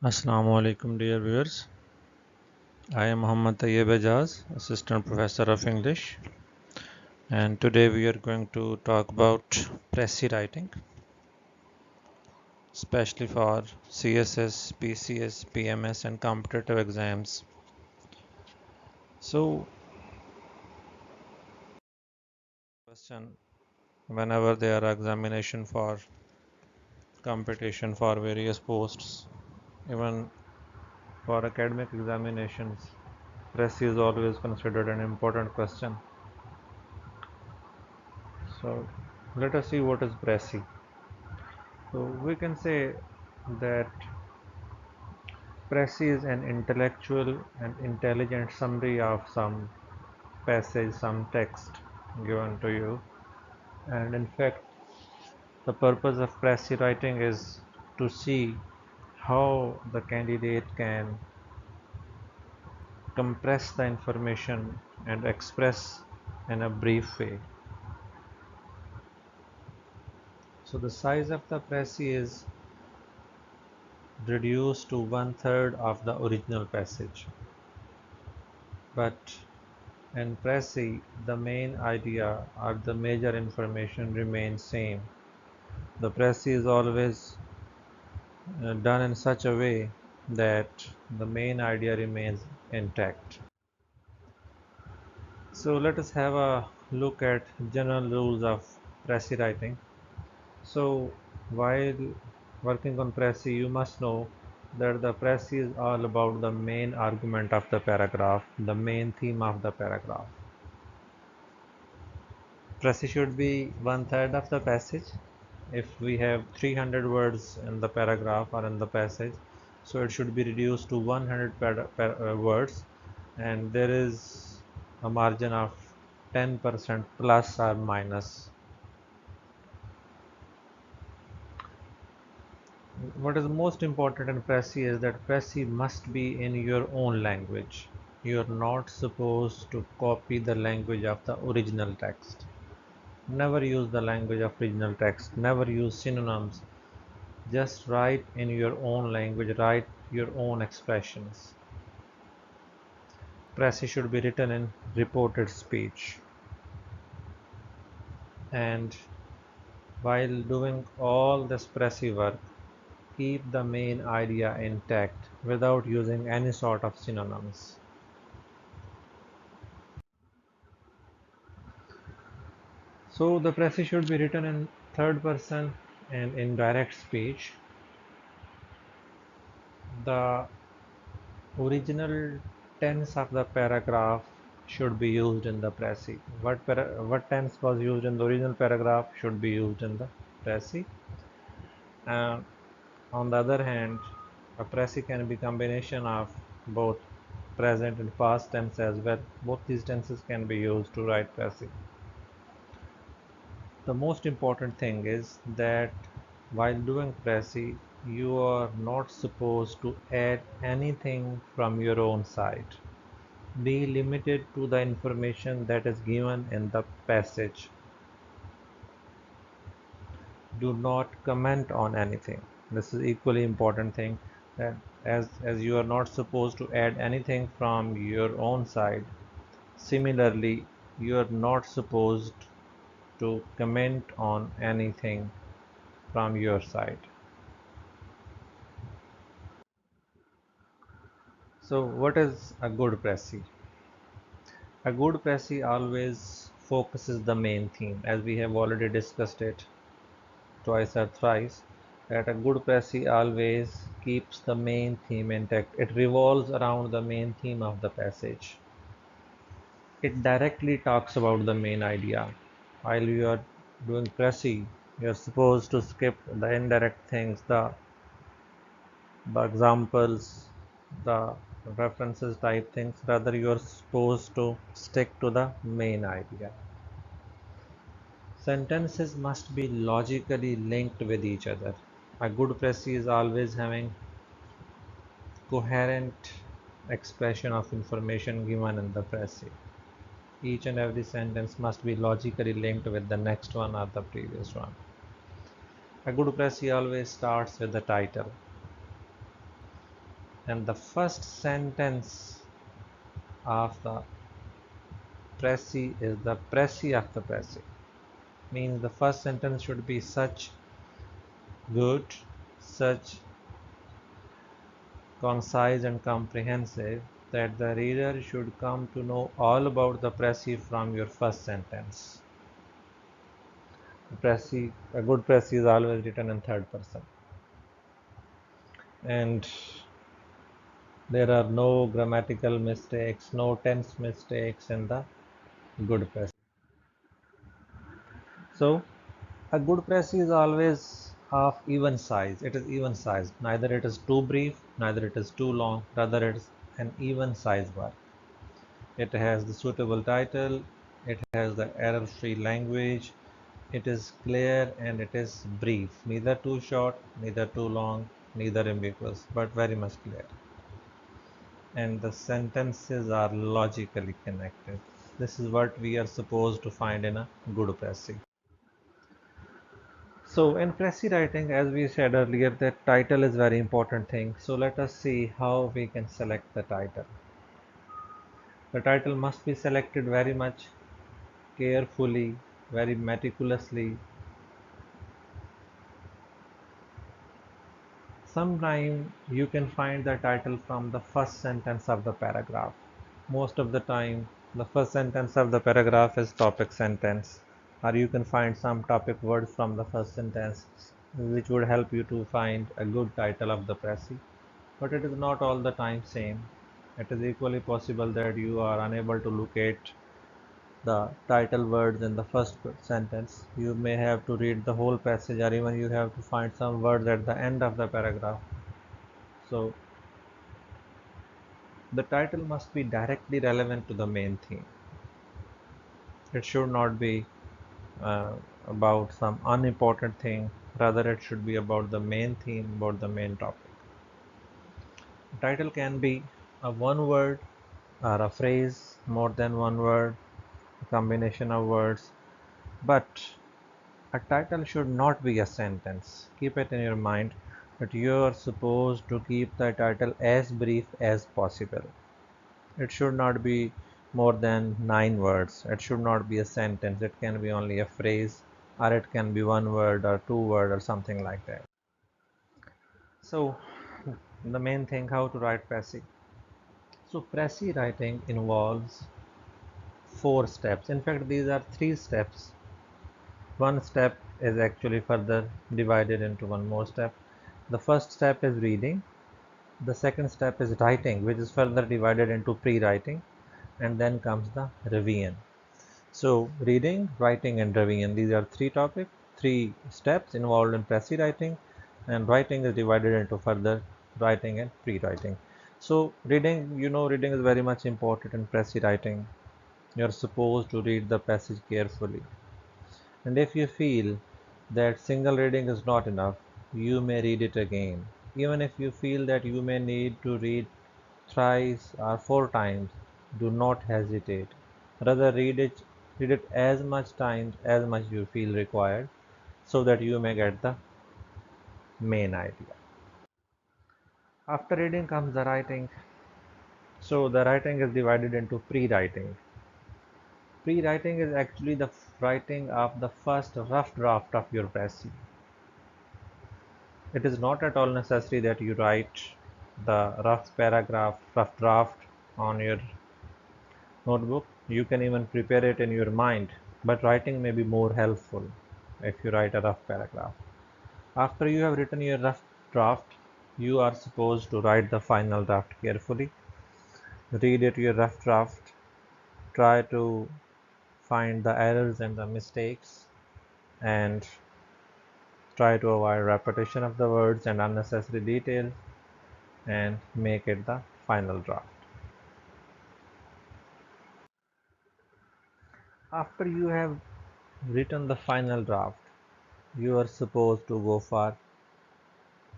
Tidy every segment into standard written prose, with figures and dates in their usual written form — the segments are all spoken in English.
Assalamu alaikum dear viewers. I am Muhammad Tayyib Ejaz, Assistant Professor of English, and today we are going to talk about Précis writing, especially for CSS, PCS, PMS and competitive exams. So, question whenever there are examination for competition for various posts, even for academic examinations, Précis is always considered an important question. So, let us see what is Précis. So we can say that Précis is an intellectual and intelligent summary of some passage, some text given to you. And in fact, the purpose of Précis writing is to see how the candidate can compress the information and express in a brief way. So the size of the Précis is reduced to 1/3 of the original passage. But in Précis, the main idea or the major information remains same. The Précis is always done in such a way that the main idea remains intact. So let us have a look at general rules of Précis writing. So while working on Précis, you must know that the Précis is all about the main argument of the paragraph, the main theme of the paragraph. Précis should be 1/3 of the passage. If we have 300 words in the paragraph or in the passage, so it should be reduced to 100 words, and there is a margin of 10% plus or minus. What is most important in Précis is that Précis must be in your own language. You are not supposed to copy the language of the original text. Never use the language of original text. Never use synonyms. Just write in your own language, write your own expressions. Précis should be written in reported speech. And while doing all this Précis work, keep the main idea intact without using any sort of synonyms. So the Précis should be written in third person and in direct speech. The original tense of the paragraph should be used in the Précis. What tense was used in the original paragraph should be used in the Précis. And on the other hand, a Précis can be combination of both present and past tense as well. Both these tenses can be used to write Précis. The most important thing is that while doing Précis, you are not supposed to add anything from your own side. Be limited to the information that is given in the passage. Do not comment on anything. This is equally important thing, that as you are not supposed to add anything from your own side. Similarly, you are not supposed to comment on anything from your side. So what is a good Précis? A good Précis always focuses the main theme, as we have already discussed it twice or thrice, that a good Précis always keeps the main theme intact. It revolves around the main theme of the passage. It directly talks about the main idea. While you are doing Précis, you are supposed to skip the indirect things, the examples, the references type things. Rather, you are supposed to stick to the main idea. Sentences must be logically linked with each other. A good Précis is always having coherent expression of information given in the Précis. Each and every sentence must be logically linked with the next one or the previous one. A good Précis always starts with the title. and the first sentence of the Précis is the Précis of the Précis. Means the first sentence should be such good, such concise and comprehensive that the reader should come to know all about the Précis from your first sentence. Précis, a good Précis is always written in third person, and there are no grammatical mistakes, no tense mistakes in the good Précis. So a good Précis is always of even size. It is even sized. Neither it is too brief, neither it is too long. Rather, it is an even size work. It has the suitable title. It has the error-free language. It is clear and it is brief. Neither too short, neither too long, neither ambiguous, but very much clear. And the sentences are logically connected. This is what we are supposed to find in a good Précis. So in Précis writing, as we said earlier, that title is very important thing. So let us see how we can select the title. The title must be selected very much carefully, very meticulously. Sometimes you can find the title from the first sentence of the paragraph. Most of the time, the first sentence of the paragraph is topic sentence, or you can find some topic words from the first sentence, which would help you to find a good title of the Précis. But it is not all the time same. It is equally possible that you are unable to locate the title words in the first sentence. You may have to read the whole passage, or even you have to find some words at the end of the paragraph. So the title must be directly relevant to the main theme. It should not be uh, about some unimportant thing. Rather, it should be about the main theme, about the main topic. The title can be a one word or a phrase, more than one word, a combination of words, but a title should not be a sentence. Keep it in your mind that you are supposed to keep the title as brief as possible. It should not be more than 9 words. It should not be a sentence. It can be only a phrase, or it can be one word or two word or something like that. So the main thing, how to write Précis. So Précis writing involves 4 steps. In fact, these are 3 steps. One step is actually further divided into one more step. The first step is reading. The second step is writing, which is further divided into pre-writing, and then comes the revision. So reading, writing, and revision, these are 3 topics, 3 steps involved in Précis writing, and writing is divided into further writing and pre-writing. So reading, reading is very much important in Précis writing. You're supposed to read the passage carefully. And if you feel that single reading is not enough, you may read it again. Even if you feel that you may need to read thrice or 4 times, do not hesitate. Rather read it as much times as much you feel required, so that you may get the main idea. After reading comes the writing. So the writing is divided into pre-writing. Pre-writing is actually the writing of the first rough draft of your Précis. It is not at all necessary that you write the rough draft on your notebook. You can even prepare it in your mind, but writing may be more helpful if you write a rough paragraph. After you have written your rough draft, you are supposed to write the final draft carefully. Read it your rough draft. Try to find the errors and the mistakes, and try to avoid repetition of the words and unnecessary details, and make it the final draft. After you have written the final draft, you are supposed to go for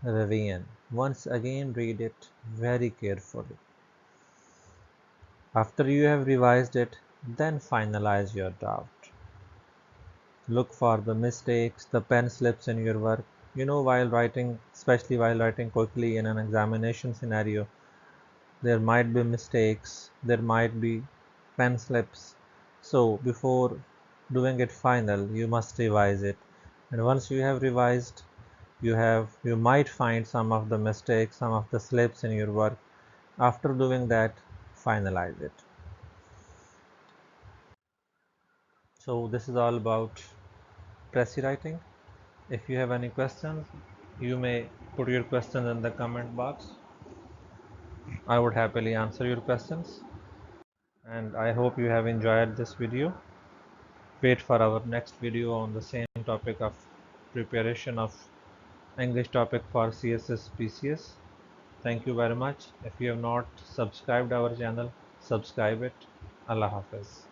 revision. Once again, read it very carefully. After you have revised it, then finalize your draft. Look for the mistakes, the pen slips in your work. While writing, especially while writing quickly in an examination scenario, there might be mistakes, there might be pen slips. So before doing it final, you must revise it. And once you have revised, you might find some of the mistakes, some of the slips in your work. After doing that, finalize it. So this is all about Précis writing. If you have any questions, you may put your questions in the comment box. I would happily answer your questions. And I hope you have enjoyed this video. Wait for our next video on the same topic of preparation of English topic for CSS PCS. Thank you very much. If you have not subscribed our channel, subscribe it. Allah Hafiz.